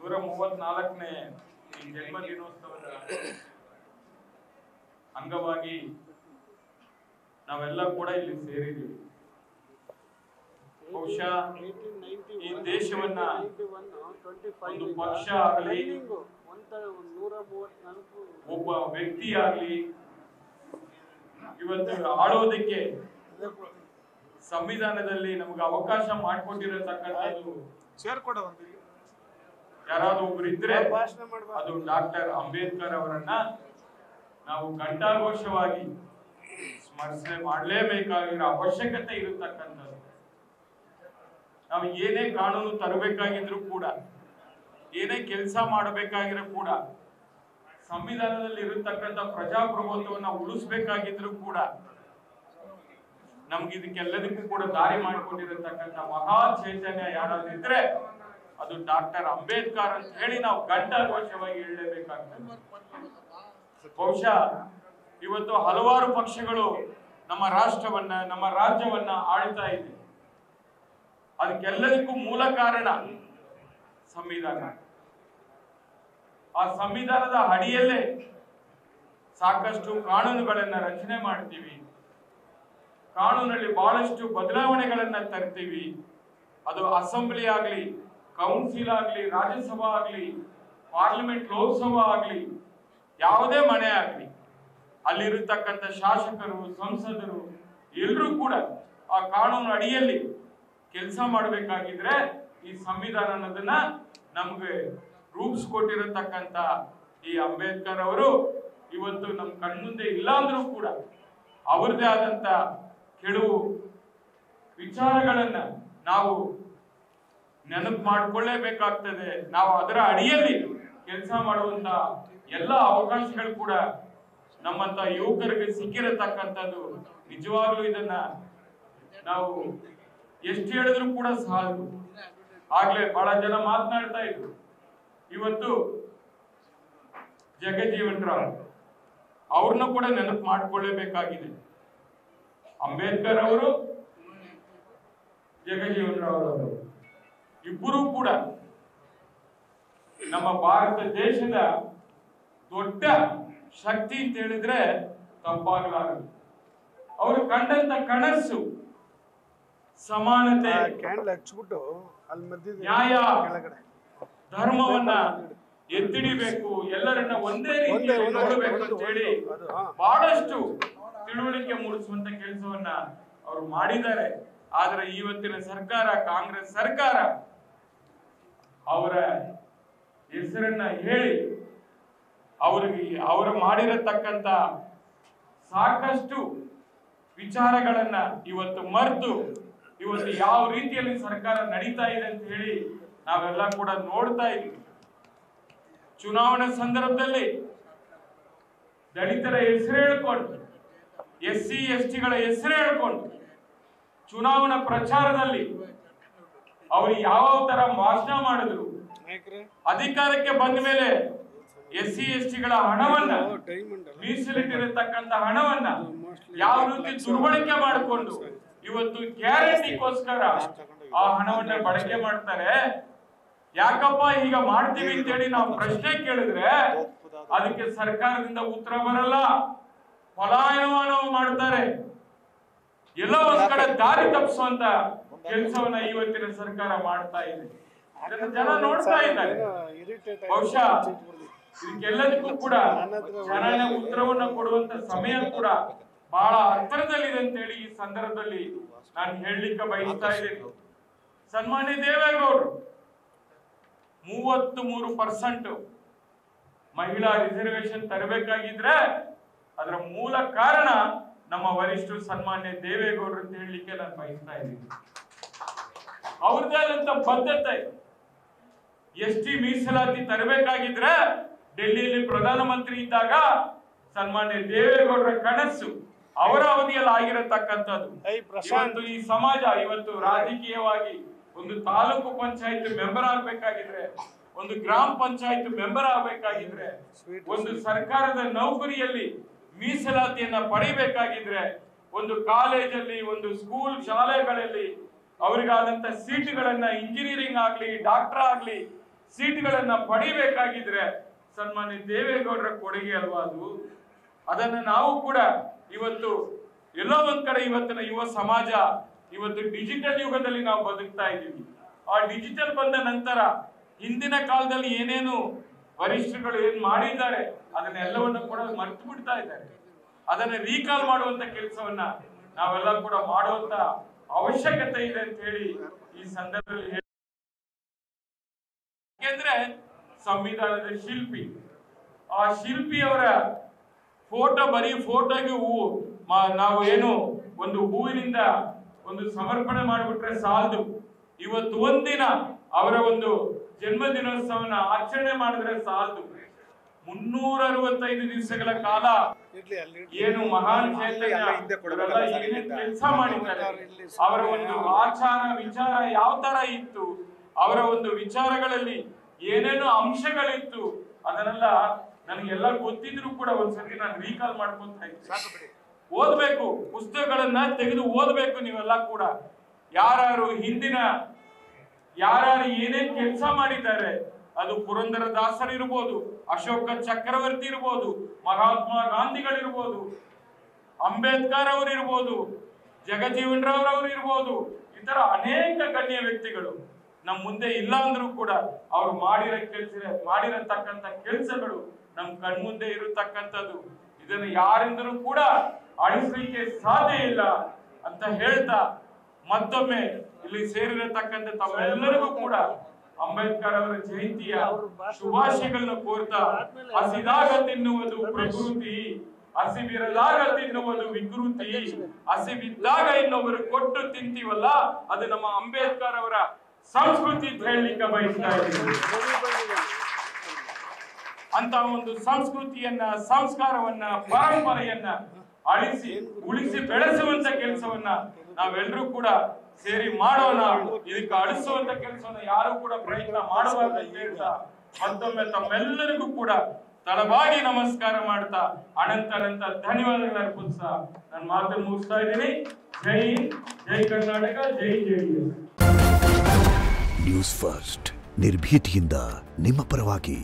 134ನೇ ಈ ಜನ್ಮ ದಿನೋತ್ಸವದ ಅಂಗವಾಗಿ ನಾವೆಲ್ಲ ಕೂಡ ಇಲ್ಲಿ ಸೇರಿದ್ದೀವಿ. ಬಹುಶಃ ಈ ದೇಶವನ್ನ ಒಂದು ಪಕ್ಷ ಆಗಲಿ ಒಬ್ಬ ವ್ಯಕ್ತಿ ಆಗಲಿ ಇವತ್ತು ಆಳೋದಕ್ಕೆ ಸಂವಿಧಾನದಲ್ಲಿ ನಮಗೆ ಅವಕಾಶ ಮಾಡಿಕೊಟ್ಟಿರತಕ್ಕಂಥದ್ದು ಯಾರಾದ್ರೂ ಒಬ್ರು ಇದ್ರೆ ಅದು ಡಾಕ್ಟರ್ ಅಂಬೇಡ್ಕರ್ ಅವರನ್ನ ನಾವು ಘಂಟಾಘೋಷವಾಗಿ ಸ್ಮರಣೆ ಮಾಡಲೇಬೇಕಾಗಿರೋ ಅವಶ್ಯಕತೆ ಇರತಕ್ಕಂಥದ್ದು. ನಾವು ಏನೇ ಕಾನೂನು ತರಬೇಕಾಗಿದ್ರು ಕೂಡ, ಏನೇ ಕೆಲಸ ಮಾಡಬೇಕಾಗಿರೋ ಕೂಡ, ಸಂವಿಧಾನದಲ್ಲಿ ಇರತಕ್ಕಂಥ ಪ್ರಜಾಪ್ರಭುತ್ವವನ್ನು ಉಳಿಸಬೇಕಾಗಿದ್ರು ಕೂಡ ನಮ್ಗೆ ಇದಕ್ಕೆಲ್ಲದಕ್ಕೂ ಕೂಡ ದಾರಿ ಮಾಡಿಕೊಂಡಿರತಕ್ಕಂಥ ಮಹಾ ಚೈತನ್ಯ ಯಾರಾದ್ರೂ ಇದ್ರೆ ಅದು ಡಾಕ್ಟರ್ ಅಂಬೇಡ್ಕರ್ ಅಂತ ಹೇಳಿ ನಾವು ಘಂಟಾಘೋಷವಾಗಿ ಹೇಳಲೇಬೇಕಾಗ್ತದೆ. ಬಹುಶಃ ಇವತ್ತು ಹಲವಾರು ಪಕ್ಷಗಳು ನಮ್ಮ ರಾಷ್ಟ್ರವನ್ನ, ನಮ್ಮ ರಾಜ್ಯವನ್ನ ಆಳ್ತಾ ಇದೆ. ಅದಕ್ಕೆಲ್ಲದಕ್ಕೂ ಮೂಲ ಕಾರಣ ಸಂವಿಧಾನ. ಆ ಸಂವಿಧಾನದ ಅಡಿಯಲ್ಲೇ ಸಾಕಷ್ಟು ಕಾನೂನುಗಳನ್ನ ರಚನೆ ಮಾಡ್ತೀವಿ. ಕಾನೂನಲ್ಲಿ ಬಹಳಷ್ಟು ಬದಲಾವಣೆಗಳನ್ನ ತರ್ತೀವಿ. ಅದು ಅಸೆಂಬ್ಲಿ ಆಗ್ಲಿ, ಕೌನ್ಸಿಲ್ ಆಗ್ಲಿ, ರಾಜ್ಯಸಭಾ ಆಗ್ಲಿ, ಪಾರ್ಲಿಮೆಂಟ್, ಲೋಕಸಭಾ ಆಗ್ಲಿ, ಯಾವುದೇ ಮನೆ ಆಗ್ಲಿ, ಅಲ್ಲಿರತಕ್ಕಂಥ ಶಾಸಕರು, ಸಂಸದರು ಎಲ್ಲರೂ ಕೂಡ ಆ ಕಾನೂನು ಅಡಿಯಲ್ಲಿ ಕೆಲಸ ಮಾಡಬೇಕಾಗಿದ್ರೆ ಈ ಸಂವಿಧಾನ ಅನ್ನೋದನ್ನ ನಮ್ಗೆ ರೂಪಿಸ್ಕೊಟ್ಟಿರತಕ್ಕಂಥ ಈ ಅಂಬೇಡ್ಕರ್ ಅವರು ಇವತ್ತು ನಮ್ಮ ಕಣ್ಮುಂದೆ ಇಲ್ಲ ಅಂದ್ರೂ ಕೂಡ ಅವ್ರದೇ ಆದಂತ ಕೆಲವು ವಿಚಾರಗಳನ್ನ ನಾವು ನೆನಪು ಮಾಡಿಕೊಳ್ಳೇಬೇಕಾಗ್ತದೆ. ನಾವು ಅದರ ಅಡಿಯಲ್ಲಿ ಕೆಲಸ ಮಾಡುವಂತ ಎಲ್ಲ ಅವಕಾಶಗಳು ಕೂಡ ನಮ್ಮಂತ ಯುವಕರಿಗೆ ಸಿಕ್ಕಿರತಕ್ಕಂಥದ್ದು. ನಿಜವಾಗ್ಲೂ ಇದನ್ನ ನಾವು ಎಷ್ಟು ಹೇಳಿದ್ರು ಕೂಡ ಸಾಲದು. ಆಗ್ಲೇ ಬಹಳ ಜನ ಮಾತನಾಡ್ತಾ ಇದ್ರು. ಇವತ್ತು ಜಗಜೀವನ್ ರಾಮ್ ಅವ್ರನ್ನ ಕೂಡ ನೆನಪು ಮಾಡಿಕೊಳ್ಳೇಬೇಕಾಗಿದೆ. ಅಂಬೇಡ್ಕರ್ ಅವರು, ಜಗಜೀವನ್ ರಾಮ್ ಅವರು ಇಬ್ಬರೂ ಕೂಡ ನಮ್ಮ ಭಾರತ ದೇಶದ ದೊಡ್ಡ ಶಕ್ತಿ ಅಂತ ಹೇಳಿದ್ರೆ ತಪ್ಪಾಗಲಾರದು. ಅವರು ಕಂಡಂತ ಕನಸು ಸಮಾನತೆ, ನ್ಯಾಯ, ಧರ್ಮವನ್ನ ಎತ್ತಿಡಿಬೇಕು, ಎಲ್ಲರನ್ನ ಒಂದೇ ರೀತಿಯಲ್ಲಿ ನೋಡಬೇಕು ಅಂತ ಹೇಳಿ ಬಹಳಷ್ಟು ತಿಳುವಳಿಕೆ ಮೂಡಿಸುವಂತ ಕೆಲಸವನ್ನ ಅವರು ಮಾಡಿದ್ದಾರೆ. ಆದ್ರೆ ಇವತ್ತಿನ ಸರ್ಕಾರ, ಕಾಂಗ್ರೆಸ್ ಸರ್ಕಾರ, ಅವರ ಹೆಸರನ್ನ ಹೇಳಿ ಅವರು ಮಾಡಿರತಕ್ಕಂತ ಸಾಕಷ್ಟು ವಿಚಾರಗಳನ್ನ ಇವತ್ತು ಮರೆತು ಇವತ್ತು ಯಾವ ರೀತಿಯಲ್ಲಿ ಸರ್ಕಾರ ನಡೀತಾ ಇದೆ ಅಂತ ಹೇಳಿ ನಾವೆಲ್ಲ ಕೂಡ ನೋಡ್ತಾ ಇದ್ವಿ. ಚುನಾವಣೆ ಸಂದರ್ಭದಲ್ಲಿ ದಲಿತರ ಹೆಸರು ಹೇಳ್ಕೊಂಡು, SC ST ಗಳ ಹೆಸರು ಹೇಳ್ಕೊಂಡು ಚುನಾವಣಾ ಪ್ರಚಾರದಲ್ಲಿ ಅವರು ಯಾವ ತರ ಭಾಷಣ ಮಾಡಿದ್ರು, ಅಧಿಕಾರಕ್ಕೆ ಬಂದ ಮೇಲೆ SC ST ಗಳ ಹಣವನ್ನ, ಮೀಸಲಿಟ್ಟಿರತಕ್ಕಂತ ಹಣವನ್ನ ಯಾವ ರೀತಿ ದುರ್ಬಳಕೆ ಮಾಡಿಕೊಂಡು ಇವತ್ತು ಗ್ಯಾರಂಟಿಗೋಸ್ಕರ ಆ ಹಣವನ್ನ ಬಳಕೆ ಮಾಡ್ತಾರೆ. ಯಾಕಪ್ಪ ಈಗ ಮಾಡ್ತೀವಿ ಅಂತ ಹೇಳಿ ನಾವು ಪ್ರಶ್ನೆ ಕೇಳಿದ್ರೆ ಅದಕ್ಕೆ ಸರ್ಕಾರದಿಂದ ಉತ್ತರ ಬರಲ್ಲ. ಪಲಾಯನವನ್ನು ಮಾಡ್ತಾರೆ. ಎಲ್ಲೋ ಒಂದ್ ಕಡೆ ದಾರಿ ತಪ್ಪಿಸುವಂತ ಕೆಲಸವನ್ನ ಇವತ್ತಿನ ಸರ್ಕಾರ ಮಾಡ್ತಾ ಇದೆ. ಇದನ್ನ ಜನ ನೋಡ್ತಾ ಇದ್ದಾರೆ. ಬಹುಶಃ ಇದಕ್ಕೆಲ್ಲದಕ್ಕೂ ಕೂಡ ಜನ ಉತ್ತರವನ್ನ ಕೊಡುವಂತ ಸಮಯ ಕೂಡ ಬಹಳ ಹತ್ತಿರದಲ್ಲಿದೆ ಅಂತ ಹೇಳಿ ಈ ಸಂದರ್ಭದಲ್ಲಿ ನಾನು ಹೇಳಲಿಕ್ಕೆ ಬಯಸ್ತಾ ಇದ್ದೇನೆ. ಸನ್ಮಾನ್ಯ ದೇವೇಗೌಡರು 33% ಮಹಿಳಾ ರಿಸರ್ವೇಶನ್ ತರಬೇಕಾಗಿದ್ರೆ ಅದರ ಮೂಲ ಕಾರಣ ನಮ್ಮ ವರಿಷ್ಠರು ಸನ್ಮಾನ್ಯ ದೇವೇಗೌಡರು ಅಂತ ಹೇಳಲಿಕ್ಕೆ ನಾನು ಬಯಸ್ತಾ ಇದ್ದೀನಿ. ಅವ್ರದ್ದೇ ಆದಂತ ಬದ್ಧತೆ. ST ಮೀಸಲಾತಿ ತರಬೇಕಾಗಿದ್ರೆ ಡೆಲ್ಲಿಯಲ್ಲಿ ಪ್ರಧಾನಮಂತ್ರಿ ಇದ್ದಾಗ ಸನ್ಮಾನ್ಯ ದೇವೇಗೌಡರ ಕನಸು ಅವರ ಅವಧಿಯಲ್ಲಿ ಆಗಿರತಕ್ಕಂಥದ್ದು. ಇವತ್ತು ಈ ಸಮಾಜ ಇವತ್ತು ರಾಜಕೀಯವಾಗಿ ಒಂದು ತಾಲೂಕು ಪಂಚಾಯತ್ ಮೆಂಬರ್ ಆಗ್ಬೇಕಾಗಿದ್ರೆ, ಒಂದು ಗ್ರಾಮ ಪಂಚಾಯತ್ ಮೆಂಬರ್ ಆಗ್ಬೇಕಾಗಿದ್ರೆ, ಒಂದು ಸರ್ಕಾರದ ನೌಕರಿಯಲ್ಲಿ ಮೀಸಲಾತಿಯನ್ನ ಪಡಿಬೇಕಾಗಿದ್ರೆ, ಒಂದು ಕಾಲೇಜಲ್ಲಿ, ಒಂದು ಸ್ಕೂಲ್ ಶಾಲೆಗಳಲ್ಲಿ ಅವರಿಗಾದಂತ ಸೀಟುಗಳನ್ನ ಇಂಜಿನಿಯರಿಂಗ್ ಆಗ್ಲಿ, ಡಾಕ್ಟರ್ ಆಗ್ಲಿ, ಸೀಟ್ಗಳನ್ನ ಪಡಿಬೇಕಾಗಿದ್ರೆ ಸನ್ಮಾನ್ಯ ದೇವೇಗೌಡರ ಕೊಡುಗೆ ಅಲ್ವಾ ಅದು? ಅದನ್ನ ನಾವು ಕೂಡ ಇವತ್ತು ಎಲ್ಲೋ ಒಂದ್ ಕಡೆ ಇವತ್ತಿನ ಯುವ ಸಮಾಜ ಇವತ್ತು ಡಿಜಿಟಲ್ ಯುಗದಲ್ಲಿ ನಾವು ಬದುಕ್ತಾ ಇದ್ದೀವಿ. ಆ ಡಿಜಿಟಲ್ ಬಂದ ನಂತರ ಹಿಂದಿನ ಕಾಲದಲ್ಲಿ ಏನೇನು ವರಿಷ್ಠರುಗಳು ಏನ್ ಮಾಡಿದ್ದಾರೆ ಅದನ್ನೆಲ್ಲವನ್ನು ಕೂಡ ಮರೆತು ಬಿಡ್ತಾ ಇದ್ದಾರೆ. ಅದನ್ನ ರೀಕಾಲ್ ಮಾಡುವಂತ ಕೆಲಸವನ್ನ ನಾವೆಲ್ಲ ಕೂಡ ಮಾಡುವಂತ ಅವಶ್ಯಕತೆ ಇದೆ ಅಂತ ಹೇಳಿ ಈ ಸಂದರ್ಭದಲ್ಲಿ ಹೇಳಿ. ಯಾಕೆಂದ್ರೆ ಸಂವಿಧಾನದ ಶಿಲ್ಪಿ, ಆ ಶಿಲ್ಪಿಯವರ ಫೋಟೋ, ಬರೀ ಫೋಟೋಗೆ ಹೂವು ನಾವು ಏನು ಒಂದು ಹೂವಿನಿಂದ ಒಂದು ಸಮರ್ಪಣೆ ಮಾಡಿಬಿಟ್ರೆ ಸಾಲದು. ಇವತ್ತು ಒಂದಿನ ಅವರ ಒಂದು ಜನ್ಮ ದಿನೋತ್ಸವನ ಆಚರಣೆ ಮಾಡಿದ್ರೆ ಸಾಲದು. 365 ದಿವಸಗಳ ಕಾಲ ಏನು ಮಹಾನ್ ಚೈತನ್ಯ ಕೆಲಸ ಮಾಡಿದ್ದಾರೆ, ಅವರ ಒಂದು ಆಚಾರ ವಿಚಾರ ಯಾವ ತರ ಇತ್ತು, ಅವರ ಒಂದು ವಿಚಾರಗಳಲ್ಲಿ ಏನೇನು ಅಂಶಗಳಿತ್ತು, ಅದನ್ನೆಲ್ಲ ನನಗೆಲ್ಲ ಗೊತ್ತಿದ್ರು ಕೂಡ ಒಂದ್ಸತಿ ನಾನು ರೀಕಾಲ್ ಮಾಡ್ಕೊಂತ ಇದ್ದೆ. ಓದ್ಬೇಕು, ಪುಸ್ತಕಗಳನ್ನ ತೆಗೆದು ಓದ್ಬೇಕು ನೀವೆಲ್ಲ ಕೂಡ. ಯಾರು ಹಿಂದಿನ ಯಾರು ಏನೇನ್ ಕೆಲಸ ಮಾಡಿದ್ದಾರೆ, ಅದು ಪುರಂದರದಾಸರು ಇರ್ಬೋದು, ಅಶೋಕ ಚಕ್ರವರ್ತಿ ಇರ್ಬೋದು, ಮಹಾತ್ಮ ಗಾಂಧಿಗಳಿರ್ಬೋದು, ಅಂಬೇಡ್ಕರ್ ಅವರು ಇರ್ಬೋದು, ಜಗಜೀವನ್ ರಾವ್ ಅವರು ಇರ್ಬೋದು, ಈ ತರ ಅನೇಕ ಗಣ್ಯ ವ್ಯಕ್ತಿಗಳು ನಮ್ ಮುಂದೆ ಇಲ್ಲ ಅಂದ್ರೂ ಕೂಡ ಅವ್ರು ಮಾಡಿರತಕ್ಕಂತ ಕೆಲಸಗಳು ನಮ್ ಕಣ್ಮುಂದೆ ಇರತಕ್ಕಂಥದ್ದು. ಇದನ್ನು ಯಾರಿಂದಲೂ ಕೂಡ ಅಳಿಸಲಿಕ್ಕೆ ಸಾಧ್ಯ ಇಲ್ಲ ಅಂತ ಹೇಳ್ತಾ ಮತ್ತೊಮ್ಮೆ ಇಲ್ಲಿ ಸೇರಿರತಕ್ಕಂಥ ತಮ್ಮೆಲ್ಲರಿಗೂ ಕೂಡ ಅಂಬೇಡ್ಕರ್ ಅವರ ಜಯಂತಿಯ ಶುಭಾಶಯಗಳನ್ನು ಕೋರ್ತಾ, ಹಸಿದಾಗ ತಿನ್ನುವುದು ಪ್ರಕೃತಿ, ಹಸಿವಿರದಾಗ ತಿನ್ನುವುದು ವಿಕೃತಿ, ಹಸಿವಿದ್ದಾಗ ಇನ್ನೊಬ್ಬರು ಕೊಟ್ಟು ತಿಂತೀವಲ್ಲ ಅದು ನಮ್ಮ ಅಂಬೇಡ್ಕರ್ ಅವರ ಸಂಸ್ಕೃತಿ ಅಂತ ಹೇಳಲಿಕ್ಕೆ ಬಯಸ್ತಾ ಇದ್ದೀವಿ. ಅಂತ ಒಂದು ಸಂಸ್ಕೃತಿಯನ್ನ, ಸಂಸ್ಕಾರವನ್ನ, ಪರಂಪರೆಯನ್ನ ಅಳಿಸಿ ಉಳಿಸಿ ಬೆಳೆಸುವಂತ ಕೆಲಸವನ್ನ ನಾವೆಲ್ಲರೂ ಕೂಡ ಸೇರಿ ಮಾಡೋಣ. ಇದಕ್ಕೆ ಅಳಿಸುವಂತ ಕೆಲಸವನ್ನ ಯಾರು ಕೂಡ ಪ್ರಯತ್ನ ಮಾಡಬಾರ್ದು ಅಂತ ಹೇಳ್ತಾ ಮತ್ತೊಮ್ಮೆ ತಮ್ಮೆಲ್ಲರಿಗೂ ಕೂಡ ತಳಬಾಗಿ ನಮಸ್ಕಾರ ಮಾಡ್ತಾ ಅನಂತ ಧನ್ಯವಾದಗಳು ಅರ್ಪಿಸ್ತಾ ನನ್ನ ಮಾತನ್ನು ಮುಗಿಸ್ತಾ ಇದ್ದೀನಿ. ಜೈ ಹಿಂದ್, ಜೈ ಕರ್ನಾಟಕ, ಜೈ ಜೆಡಿಎಸ್. ನ್ಯೂಸ್ ಫಸ್ಟ್, ನಿರ್ಭೀತಿಯಿಂದ ನಿಮ್ಮ ಪರವಾಗಿ.